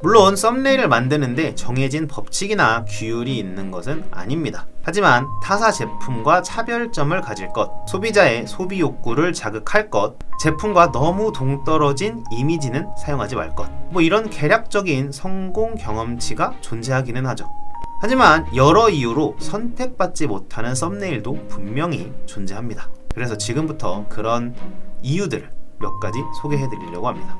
물론 썸네일을 만드는데 정해진 법칙이나 규율이 있는 것은 아닙니다. 하지만 타사 제품과 차별점을 가질 것, 소비자의 소비 욕구를 자극할 것, 제품과 너무 동떨어진 이미지는 사용하지 말 것, 이런 개략적인 성공 경험치가 존재하기는 하죠. 하지만 여러 이유로 선택받지 못하는 썸네일도 분명히 존재합니다. 그래서 지금부터 그런 이유들을 몇 가지 소개해 드리려고 합니다.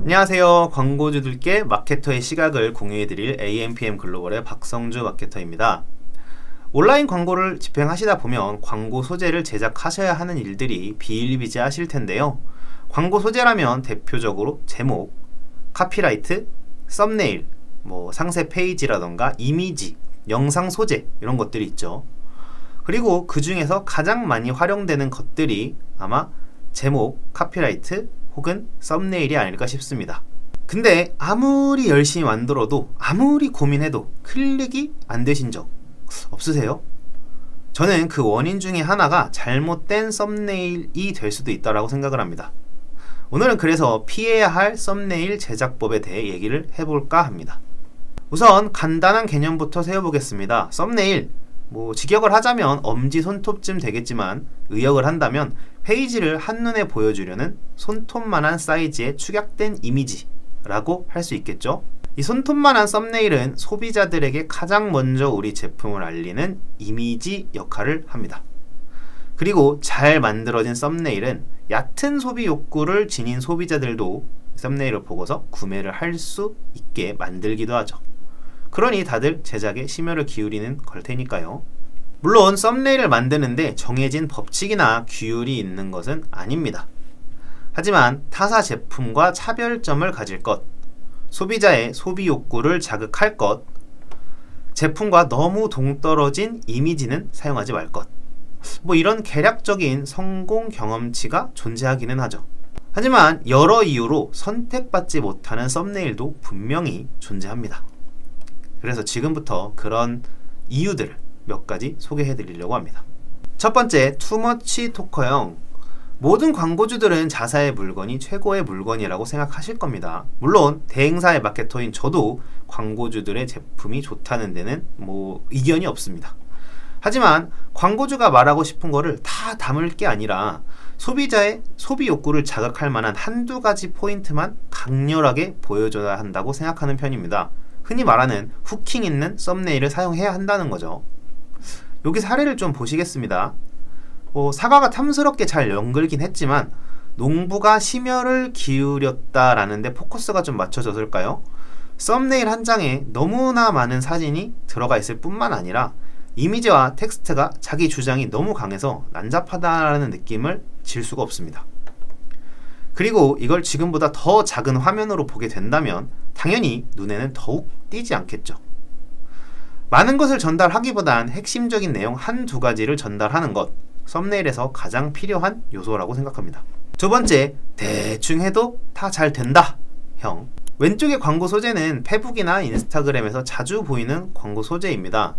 안녕하세요. 광고주들께 마케터의 시각을 공유해드릴 AMPM 글로벌의 박성주 마케터입니다. 온라인 광고를 집행하시다 보면 광고 소재를 제작하셔야 하는 일들이 비일비재하실 텐데요. 광고 소재라면 대표적으로 제목, 카피라이트, 썸네일, 상세 페이지라던가 이미지, 영상 소재 이런 것들이 있죠. 그리고 그 중에서 가장 많이 활용되는 것들이 아마 제목, 카피라이트, 혹은 썸네일이 아닐까 싶습니다. 근데 아무리 열심히 만들어도 아무리 고민해도 클릭이 안 되신 적 없으세요? 저는 그 원인 중에 하나가 잘못된 썸네일이 될 수도 있다고 생각을 합니다. 오늘은 그래서 피해야 할 썸네일 제작법에 대해 얘기를 해볼까 합니다. 우선 간단한 개념부터 세워보겠습니다. 썸네일, 직역을 하자면 엄지손톱쯤 되겠지만 의역을 한다면 페이지를 한눈에 보여주려는 손톱만한 사이즈의 축약된 이미지라고 할 수 있겠죠. 이 손톱만한 썸네일은 소비자들에게 가장 먼저 우리 제품을 알리는 이미지 역할을 합니다. 그리고 잘 만들어진 썸네일은 얕은 소비 욕구를 지닌 소비자들도 썸네일을 보고서 구매를 할 수 있게 만들기도 하죠. 그러니 다들 제작에 심혈을 기울이는 걸 테니까요. 물론 썸네일을 만드는데 정해진 법칙이나 규율이 있는 것은 아닙니다. 하지만 타사 제품과 차별점을 가질 것, 소비자의 소비 욕구를 자극할 것, 제품과 너무 동떨어진 이미지는 사용하지 말 것, 이런 개략적인 성공 경험치가 존재하기는 하죠. 하지만 여러 이유로 선택받지 못하는 썸네일도 분명히 존재합니다. 그래서 지금부터 그런 이유들을 몇 가지 소개해 드리려고 합니다. 첫 번째, 투머치 토커형. 모든 광고주들은 자사의 물건이 최고의 물건이라고 생각하실 겁니다. 물론 대행사의 마케터인 저도 광고주들의 제품이 좋다는 데는 이견이 없습니다. 하지만 광고주가 말하고 싶은 거를 다 담을 게 아니라 소비자의 소비 욕구를 자극할 만한 한두 가지 포인트만 강렬하게 보여줘야 한다고 생각하는 편입니다. 흔히 말하는 후킹 있는 썸네일을 사용해야 한다는 거죠. 여기 사례를 좀 보시겠습니다. 사과가 탐스럽게 잘 연글긴 했지만 농부가 심혈을 기울였다라는 데 포커스가 좀 맞춰졌을까요? 썸네일 한 장에 너무나 많은 사진이 들어가 있을 뿐만 아니라 이미지와 텍스트가 자기 주장이 너무 강해서 난잡하다라는 느낌을 질 수가 없습니다. 그리고 이걸 지금보다 더 작은 화면으로 보게 된다면 당연히 눈에는 더욱 띄지 않겠죠. 많은 것을 전달하기보단 핵심적인 내용 한두 가지를 전달하는 것, 썸네일에서 가장 필요한 요소라고 생각합니다. 두 번째, 대충 해도 다 잘 된다 형. 왼쪽의 광고 소재는 페북이나 인스타그램에서 자주 보이는 광고 소재입니다.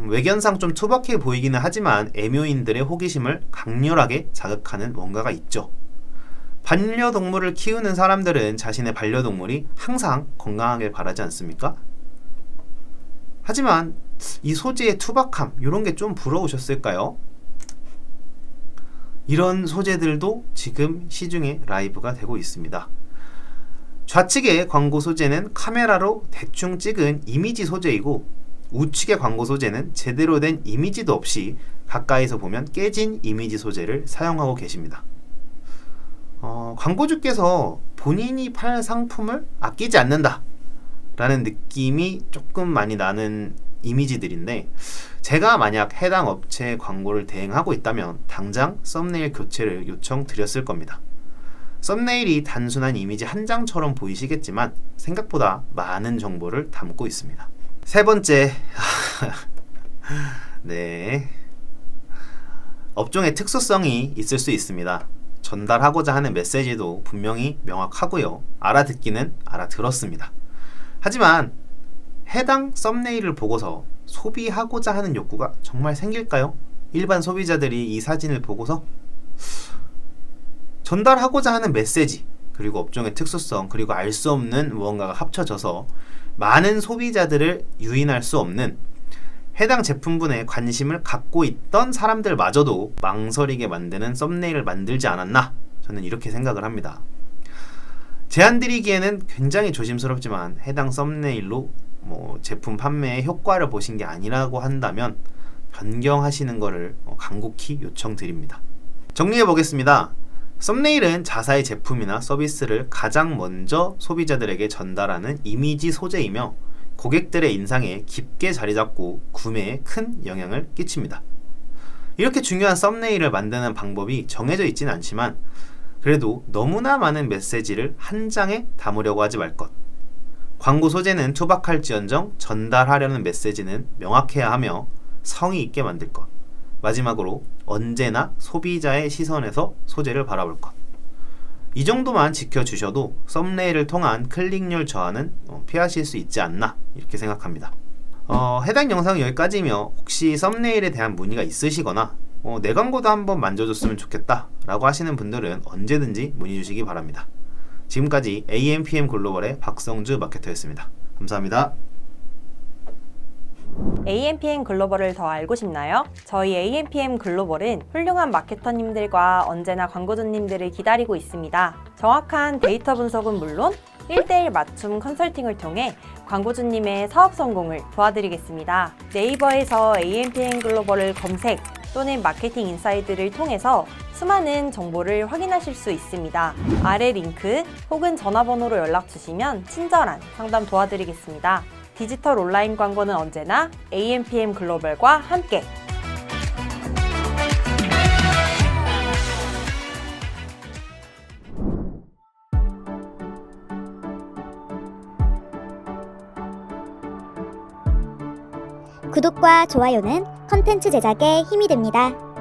외견상 좀 투박해 보이기는 하지만 애묘인들의 호기심을 강렬하게 자극하는 뭔가가 있죠. 반려동물을 키우는 사람들은 자신의 반려동물이 항상 건강하길 바라지 않습니까? 하지만 이 소재의 투박함, 이런 게 좀 부러우셨을까요? 이런 소재들도 지금 시중에 라이브가 되고 있습니다. 좌측의 광고 소재는 카메라로 대충 찍은 이미지 소재이고 우측의 광고 소재는 제대로 된 이미지도 없이 가까이서 보면 깨진 이미지 소재를 사용하고 계십니다. 광고주께서 본인이 팔 상품을 아끼지 않는다 라는 느낌이 조금 많이 나는 이미지들인데, 제가 만약 해당 업체의 광고를 대행하고 있다면 당장 썸네일 교체를 요청드렸을 겁니다. 썸네일이 단순한 이미지 한 장처럼 보이시겠지만 생각보다 많은 정보를 담고 있습니다. 세 번째, 네, 업종의 특수성이 있을 수 있습니다. 전달하고자 하는 메시지도 분명히 명확하고요. 알아듣기는 알아들었습니다. 하지만 해당 썸네일을 보고서 소비하고자 하는 욕구가 정말 생길까요? 일반 소비자들이 이 사진을 보고서 전달하고자 하는 메시지, 그리고 업종의 특수성, 그리고 알 수 없는 무언가가 합쳐져서 많은 소비자들을 유인할 수 없는 해당 제품군에 관심을 갖고 있던 사람들마저도 망설이게 만드는 썸네일을 만들지 않았나? 저는 이렇게 생각을 합니다. 제안드리기에는 굉장히 조심스럽지만 해당 썸네일로 제품 판매의 효과를 보신 게 아니라고 한다면 변경하시는 것을 간곡히 요청드립니다. 정리해 보겠습니다. 썸네일은 자사의 제품이나 서비스를 가장 먼저 소비자들에게 전달하는 이미지 소재이며 고객들의 인상에 깊게 자리잡고 구매에 큰 영향을 끼칩니다. 이렇게 중요한 썸네일을 만드는 방법이 정해져 있지는 않지만 그래도 너무나 많은 메시지를 한 장에 담으려고 하지 말 것. 광고 소재는 투박할지언정 전달하려는 메시지는 명확해야 하며 성의 있게 만들 것. 마지막으로 언제나 소비자의 시선에서 소재를 바라볼 것. 이 정도만 지켜주셔도 썸네일을 통한 클릭률 저하는 피하실 수 있지 않나 이렇게 생각합니다. 해당 영상은 여기까지이며 혹시 썸네일에 대한 문의가 있으시거나 내 광고도 한번 만져줬으면 좋겠다 라고 하시는 분들은 언제든지 문의 주시기 바랍니다. 지금까지 AMPM 글로벌의 박성주 마케터였습니다. 감사합니다. AMPM 글로벌을 더 알고 싶나요? 저희 AMPM 글로벌은 훌륭한 마케터님들과 언제나 광고주님들을 기다리고 있습니다. 정확한 데이터 분석은 물론 1:1 맞춤 컨설팅을 통해 광고주님의 사업 성공을 도와드리겠습니다. 네이버에서 AMPM 글로벌을 검색 또는 마케팅 인사이드를 통해서 수많은 정보를 확인하실 수 있습니다. 아래 링크 혹은 전화번호로 연락 주시면 친절한 상담 도와드리겠습니다. 디지털 온라인 광고는 언제나 AMPM 글로벌과 함께. 구독과 좋아요는 컨텐츠 제작에 힘이 됩니다.